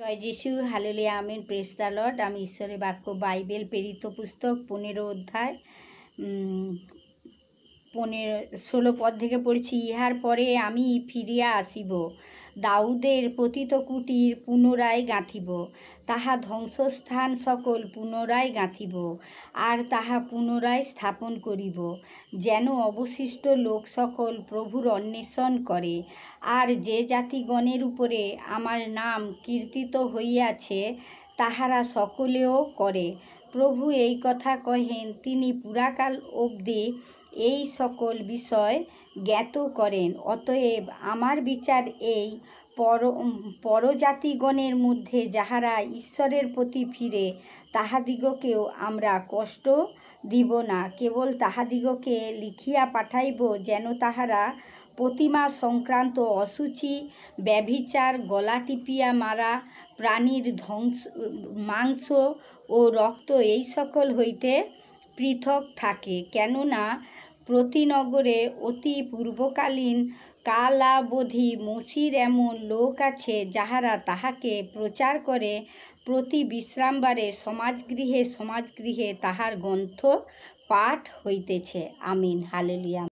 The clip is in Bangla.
জয় যিশু, hallelujah, amen, praise the Lord. আমি ঈশ্বরের বাক্য বাইবেল প্রেরিত পুস্তক 15 অধ্যায় 16 পদ থেকে পড়ছি। ইহার পরে আমি ফিরিয়া আসিব, দাউদের পতিত কুটির পুনরায় গাঁথিব, তাহা ধ্বংসস্থান সকল পুনরায় গাঁথিব, আর তাহা পুনরায় স্থাপন করিব, যেন অবশিষ্ট লোক সকল প্রভুর অন্বেষণ করে, আর যে জাতিগণের উপরে আমার নাম কীর্তিত হইয়াছে তাহারা সকলেও করে। প্রভু এই কথা কহেন, তিনি পুরাকাল অবধি এই সকল বিষয় জ্ঞাত করেন। অতএব আমার বিচার এই, পরজাতিগণের মধ্যে যাহারা ঈশ্বরের প্রতি ফিরে, তাহাদিগকেও আমরা কষ্ট দিব না, কেবল তাহাদিগকে লিখিয়া পাঠাইব, যেন তাহারা প্রতিমা সংক্রান্ত অশুচি, ব্যভিচার, গলা টিপিয়া মারা, প্রাণীর মাংস ও রক্ত এই সকল হইতে পৃথক থাকে। কেননা প্রতি নগরে অতি পূর্বকালীন কালাবধি মসির এমন লোক আছে, যাহারা তাহাকে প্রচার করে। প্রতি বিশ্রামবারে সমাজগৃহে সমাজগৃহে তাহার গ্রন্থ পাঠ হইতেছে। আমিন, হালেলুয়া।